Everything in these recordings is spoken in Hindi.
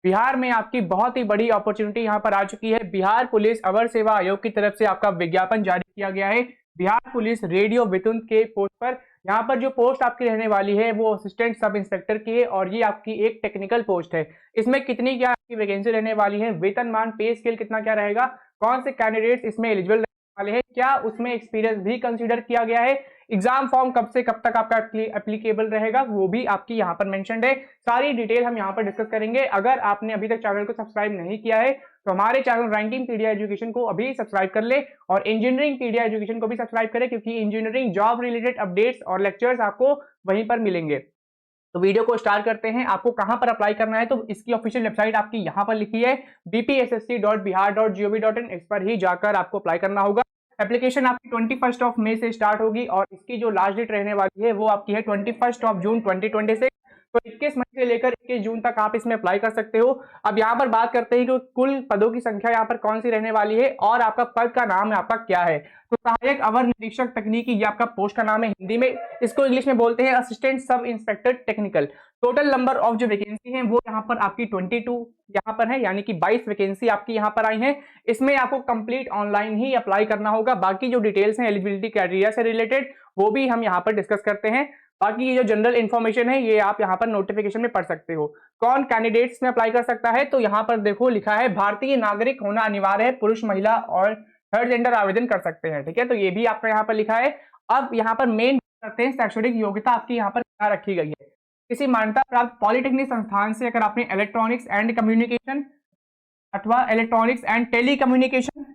बिहार में आपकी बहुत ही बड़ी अपॉर्चुनिटी यहाँ पर आ चुकी है। बिहार पुलिस अवर सेवा आयोग की तरफ से आपका विज्ञापन जारी किया गया है। बिहार पुलिस रेडियो वितुंत के पोस्ट पर यहाँ पर जो पोस्ट आपकी रहने वाली है वो असिस्टेंट सब इंस्पेक्टर की है और ये आपकी एक टेक्निकल पोस्ट है। इसमें कितनी क्या आपकी वैकेंसी रहने वाली है, वेतनमान, पे स्केल कितना क्या रहेगा, कौन से कैंडिडेट्स इसमें एलिजिबल रहने वाले हैं, क्या उसमें एक्सपीरियंस भी कंसीडर किया गया है, एग्जाम फॉर्म कब से कब तक आपका एप्लीकेबल रहेगा वो भी आपकी यहाँ पर मेंशन्ड है। सारी डिटेल हम यहाँ पर डिस्कस करेंगे। अगर आपने अभी तक चैनल को सब्सक्राइब नहीं किया है तो हमारे चैनल रैंकिंग पीडिया एजुकेशन को अभी सब्सक्राइब कर ले और इंजीनियरिंग पीडिया एजुकेशन को भी सब्सक्राइब करें, क्योंकि इंजीनियरिंग जॉब रिलेटेड अपडेट्स और लेक्चर्स आपको वहीं पर मिलेंगे। तो वीडियो को स्टार्ट करते हैं। आपको कहां पर अप्लाई करना है, तो इसकी ऑफिशियल वेबसाइट आपकी यहां पर लिखी है bpssc.bihar.gov.in। इस पर ही जाकर आपको अप्लाई करना होगा। एप्लीकेशन आपकी 21 मई से स्टार्ट होगी और इसकी जो लास्ट डेट रहने वाली है वो आपकी है 21 जून 2020 से। तो 21 मई से लेकर 21 जून तक आप इसमें अप्लाई कर सकते हो। अब यहाँ पर बात करते हैं कि कुल पदों की संख्या यहाँ पर कौन सी रहने वाली है और आपका पद का नाम आपका क्या है। तो सहायक अवर निरीक्षक तकनीकी ये आपका पोस्ट का नाम है हिंदी में, इसको इंग्लिश में बोलते हैं assistant sub inspector technical. Total number of जो वैकेंसी है वो यहाँ पर आपकी 22 यहाँ पर है, यानी कि 22 वैकेंसी आपकी यहाँ पर आई है। इसमें आपको कंप्लीट ऑनलाइन ही अप्लाई करना होगा। बाकी जो डिटेल्स हैं एलिजिबिलिटी क्राइटेरिया से रिलेटेड वो भी हम यहाँ पर डिस्कस करते हैं। बाकी ये जो जनरल इन्फॉर्मेशन है ये आप यहाँ पर नोटिफिकेशन में पढ़ सकते हो। कौन कैंडिडेट्स में अप्लाई कर सकता है, तो यहाँ पर देखो लिखा है भारतीय नागरिक होना अनिवार्य है, पुरुष महिला और थर्ड जेंडर आवेदन कर सकते हैं। ठीक है, तो ये भी आपका यहाँ पर लिखा है। अब यहाँ पर मेन करते हैं शैक्षणिक योग्यता आपकी यहाँ पर क्या रखी गई है। किसी मान्यता प्राप्त पॉलिटेक्निक संस्थान से अगर आपने इलेक्ट्रॉनिक्स एंड कम्युनिकेशन अथवा इलेक्ट्रॉनिक्स एंड टेलीकम्युनिकेशन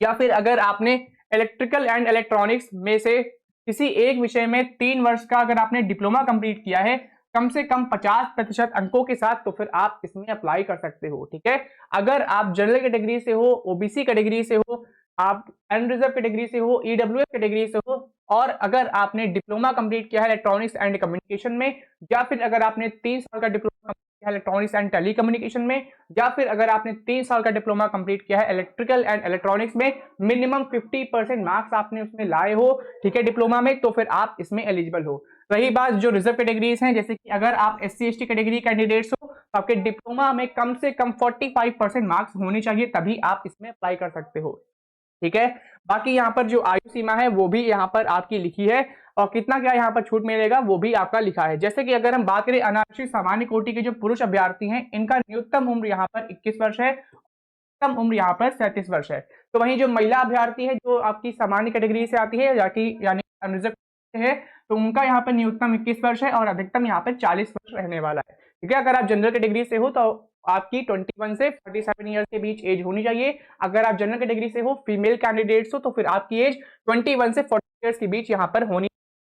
या फिर अगर आपने इलेक्ट्रिकल एंड इलेक्ट्रॉनिक्स में से किसी एक विषय में 3 वर्ष का अगर आपने डिप्लोमा कंप्लीट किया है कम से कम 50% अंकों के साथ, तो फिर आप इसमें अप्लाई कर सकते हो। ठीक है, अगर आप जनरल कैटेगरी से हो, ओबीसी कैटेगरी से हो, आप अनरिजर्व कैटेगरी से हो, ईडब्ल्यूएस कैटेगरी से हो और अगर आपने डिप्लोमा कंप्लीट किया है इलेक्ट्रॉनिक्स एंड कम्युनिकेशन में, या फिर अगर आपने 3 साल का डिप्लोमा इलेक्ट्रॉनिक्स एंड टेलीकम्युनिकेशन में, या फिर अगर आपने 3 साल का डिप्लोमा कंप्लीट किया है इलेक्ट्रिकल एंड इलेक्ट्रॉनिक्स में, मिनिमम 50% मार्क्स आपने उसमें लाए हो, ठीक है, डिप्लोमा में, तो फिर आप इसमें एलिजिबल हो। रही बात जो रिजर्व कैटेगरीज हैं, जैसे कि अगर आप SC ST कैटेगरी कैंडिडेट्स हो तो आपके डिप्लोमा में कम से कम 45% मार्क्स होने चाहिए, तभी आप इसमें अप्लाई कर सकते हो। ठीक है, बाकी यहाँ पर जो आयु सीमा है वो भी यहाँ पर आपकी लिखी है और कितना क्या यहाँ पर छूट मिलेगा वो भी आपका लिखा है। जैसे कि अगर हम बात करें अनारक्षित सामान्य कोटि के जो पुरुष अभ्यर्थी हैं इनका न्यूनतम उम्र यहाँ पर 21 वर्ष है, न्यूनतम उम्र यहाँ पर 37 वर्ष है। तो वहीं जो महिला अभ्यर्थी है जो आपकी सामान्य कैटेगरी से आती है यानी अनरिजर्व है, तो उनका यहाँ पर न्यूनतम 21 वर्ष है और अधिकतम यहाँ पर 40 वर्ष रहने वाला है। ठीक है, अगर आप जनरल कैटेगरी से हो तो आपकी 21 से 47 ईयर्स के बीच एज होनी चाहिए। अगर आप जनरल कैटेगरी से हो, फीमेल कैंडिडेट्स हो, तो फिर आपकी एज 21 से 40 ईयर्स के बीच यहाँ पर होनी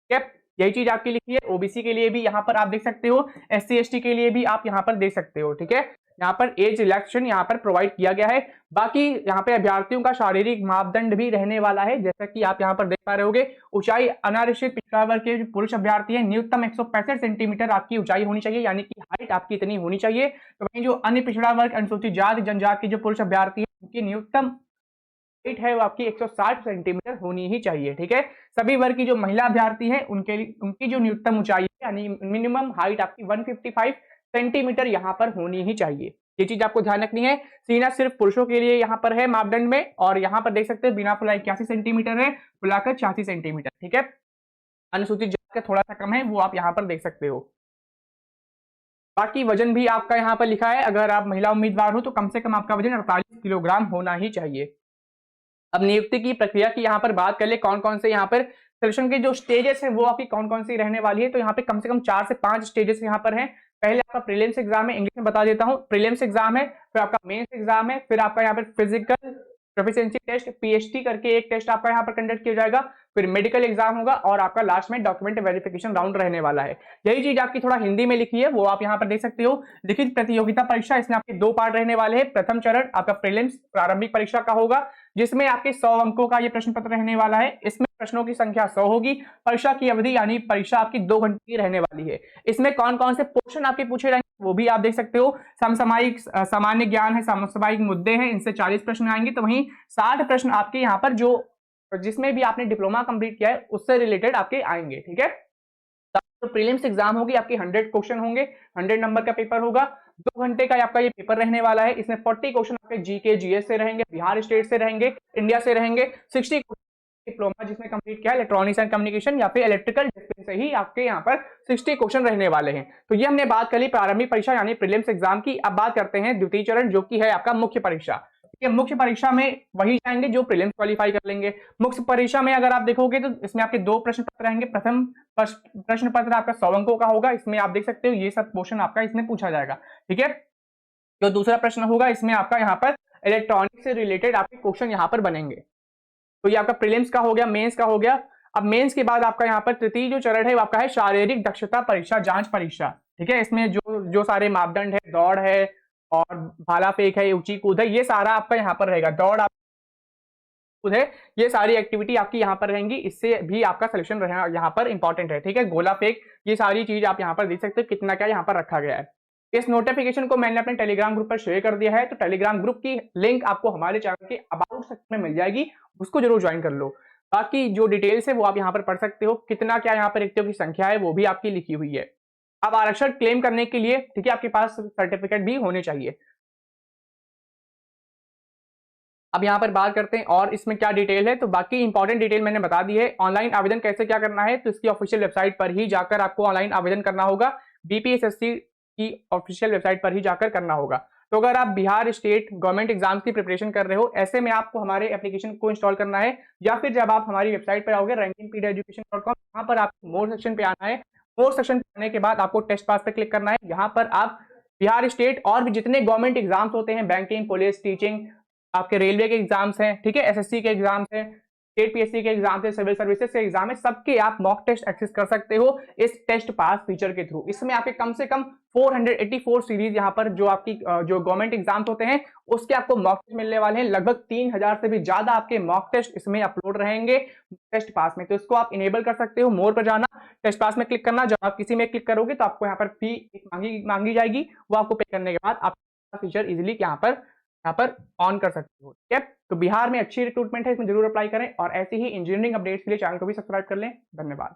चाहिए। यही चीज आपकी लिखी है। ओबीसी के लिए भी यहाँ पर आप देख सकते हो, SC ST के लिए भी आप यहाँ पर देख सकते हो। ठीक है, यहाँ पर एज रिलैक्सेशन यहाँ पर प्रोवाइड किया गया है। बाकी यहाँ पे अभ्यर्थियों का शारीरिक मापदंड भी रहने वाला है, जैसा कि आप यहाँ पर देख पा रहे होगे। ऊंचाई अनारक्षित पिछड़ा वर्ग के जो पुरुष अभ्यर्थी हैं न्यूनतम 165 सेंटीमीटर आपकी ऊंचाई होनी चाहिए, यानी कि हाइट आपकी इतनी होनी चाहिए। तो वहीं जो अन्य पिछड़ा वर्ग अनुसूचित जाति जनजाति के जो पुरुष अभ्यर्थी है उनकी न्यूनतम हाइट है वो आपकी 160 सेंटीमीटर होनी ही चाहिए। ठीक है, सभी वर्ग की जो महिला अभ्यर्थी है उनकी जो न्यूनतम ऊंचाई है यानी मिनिमम हाइट आपकी 155 सेंटीमीटर यहाँ पर होनी ही चाहिए। ये चीज आपको ध्यान रखनी है। सीना सिर्फ पुरुषों के लिए यहाँ पर है मापदंड में, और यहाँ पर देख सकते हैं बिना फुलाए 81 सेंटीमीटर है, फुलाकर 86 सेंटीमीटर। ठीक है, अनुसूचित जाति का थोड़ा सा कम है वो आप यहाँ पर देख सकते हो। बाकी वजन भी आपका यहाँ पर लिखा है, अगर आप महिला उम्मीदवार हो तो कम से कम आपका वजन 48 किलोग्राम होना ही चाहिए। अब नियुक्ति की प्रक्रिया की यहाँ पर बात कर ले, कौन कौन से यहाँ पर सिलेक्शन के जो स्टेजेस है वो आपकी कौन कौन सी रहने वाली है, तो यहाँ पे कम से कम 4 से 5 स्टेजेस यहाँ पर हैं। पहले आपका प्रीलिम्स एग्जाम है, इंग्लिश में बता देता हूँ, प्रीलिम्स एग्जाम है, फिर आपका मेंस एग्जाम है, फिर आपका यहाँ पर फिजिकल प्रोफिशिएंसी टेस्ट PHT करके एक टेस्ट आपका यहाँ पर कंडक्ट किया जाएगा, फिर मेडिकल एग्जाम होगा और आपका लास्ट में डॉक्यूमेंट वेरिफिकेशन राउंड रहने वाला है। यही चीज आपकी थोड़ा हिंदी में लिखी है वो आप यहाँ पर देख सकते हो। लिखित प्रतियोगिता परीक्षा, इसमें आपके 2 पार्ट रहने वाले हैं। प्रथम चरण आपका प्रीलिम्स प्रारंभिक परीक्षा का होगा, जिसमें आपके 100 अंकों का ये प्रश्न पत्र रहने वाला है। इसमें प्रश्नों की संख्या 100 होगी। परीक्षा की अवधि यानी परीक्षा आपकी 2 घंटे की रहने वाली है। इसमें कौन कौन से पोर्शन आपके पूछे जाएंगे वो भी आप देख सकते हो। समसामयिक सामान्य ज्ञान है, समसामयिक मुद्दे हैं, इनसे 40 प्रश्न आएंगे। तो वहीं 60 प्रश्न आपके यहाँ पर जो जिसमें भी आपने डिप्लोमा कंप्लीट किया है उससे रिलेटेड आपके आएंगे। ठीक है, तो प्रीलिम्स एग्जाम होगी आपकी 100 क्वेश्चन होंगे, 100 नंबर का पेपर होगा, 2 घंटे का आपका ये पेपर रहने वाला है। इसमें 40 क्वेश्चन आपके जीके जीएस से रहेंगे, बिहार स्टेट से रहेंगे, इंडिया से रहेंगे, 60 डिप्लोमा जिसने कंप्लीट किया इलेक्ट्रॉनिक्स एंड कम्युनिकेशन या फिर इलेक्ट्रिकल डिसिप्लिन से ही आपके यहाँ पर 60 क्वेश्चन रहने वाले हैं। तो ये हमने बात करी प्रारंभिक परीक्षा यानी प्रीलिम्स एग्जाम की। अब बात करते हैं द्वितीय चरण जो कि है आपका मुख्य परीक्षा। ठीक है, मुख्य परीक्षा में वही जाएंगे जो प्रीलिम्स क्वालिफाई कर लेंगे। मुख्य परीक्षा में अगर आप देखोगे तो इसमें आपके 2 प्रश्न पत्र रहेंगे। प्रथम प्रश्न पत्र आपका 100 अंकों का होगा, इसमें आप देख सकते हो ये सब क्वेश्चन आपका इसमें पूछा जाएगा। ठीक है, जो दूसरा प्रश्न होगा इसमें आपका यहाँ पर इलेक्ट्रॉनिक्स से रिलेटेड आपके क्वेश्चन यहाँ पर बनेंगे। तो ये आपका प्रीलिम्स का हो गया, मेंस का हो गया। अब मेंस के बाद आपका यहाँ पर तृतीय जो चरण है वो आपका है शारीरिक दक्षता परीक्षा, जांच परीक्षा। ठीक है, इसमें जो सारे मापदंड है, दौड़ है और भाला फेंक है, ऊंची कूद है, ये सारा आपका यहाँ पर रहेगा। दौड़ कूद है, ये सारी एक्टिविटी आपकी यहाँ पर रहेंगी, इससे भी आपका सिलेक्शन रहना यहाँ पर इंपॉर्टेंट है। ठीक है, गोला फेंक, ये सारी चीज आप यहाँ पर देख सकते हो कितना क्या यहाँ पर रखा गया है। इस नोटिफिकेशन को मैंने अपने टेलीग्राम ग्रुप पर शेयर कर दिया है, तो टेलीग्राम ग्रुप की लिंक आपको हमारे चैनल के अबाउट सेक्शन में मिल जाएगी, उसको जरूर ज्वाइन कर लो। बाकी जो डिटेल्स है वो आप यहाँ पर पढ़ सकते हो, कितना क्या यहाँ पर रिक्तियों की संख्या है वो भी आपकी लिखी हुई है। अब आरक्षण क्लेम करने के लिए ठीक है आपके पास सर्टिफिकेट भी होने चाहिए। अब यहाँ पर बात करते हैं और इसमें क्या डिटेल है, तो बाकी इंपॉर्टेंट डिटेल मैंने बता दी है। ऑनलाइन आवेदन कैसे क्या करना है, तो इसकी ऑफिशियल वेबसाइट पर ही जाकर आपको ऑनलाइन आवेदन करना होगा। बीपीएसएससी की ऑफिशियल वेबसाइट पर ही जाकर करना होगा। तो अगर आप बिहार स्टेट गवर्नमेंट एग्जाम्स की प्रिपरेशन कर रहे हो, ऐसे में आपको हमारे एप्लीकेशन को इंस्टॉल करना है, या फिर जब आप हमारी वेबसाइट पर आओगे rankingpededucation.com, यहाँ पर आपको मोर सेक्शन पे आना है। मोर सेक्शन पे आने के बाद आपको टेस्ट पास पे क्लिक करना है। यहाँ पर आप बिहार स्टेट और भी जितने गवर्नमेंट एग्जाम्स होते हैं, बैंकिंग, पुलिस, टीचिंग, आपके रेलवे के एग्जाम्स हैं, ठीक है, एसएससी के एग्जाम्स हैं, स्टेट पीएससी के एग्जाम है, सिविल सर्विसेज के एग्जाम है, सबके आप मॉक टेस्ट एक्सेस कर सकते हो इस टेस्ट पास फीचर के थ्रू। इसमें आपके कम से कम 484 सीरीज यहाँ पर जो आपकी जो गवर्नमेंट एग्जाम्स होते हैं उसके आपको मॉक टेस्ट मिलने वाले हैं। लगभग 3000 से भी ज्यादा आपके मॉक टेस्ट इसमें अपलोड रहेंगे टेस्ट पास में। तो इसको आप इनेबल कर सकते हो। मोर पर जाना, टेस्ट पास में क्लिक करना। जब आप किसी में क्लिक करोगे तो आपको यहाँ पर फी मांगी जाएगी, वो आपको पे करने के बाद आप फीचर इजिली यहाँ पर ऑन कर सकते हो। ठीक है, तो बिहार में अच्छी रिक्रूटमेंट है, इसमें जरूर अप्लाई करें और ऐसी ही इंजीनियरिंग अपडेट्स के लिए चैनल को भी सब्सक्राइब कर लें। धन्यवाद।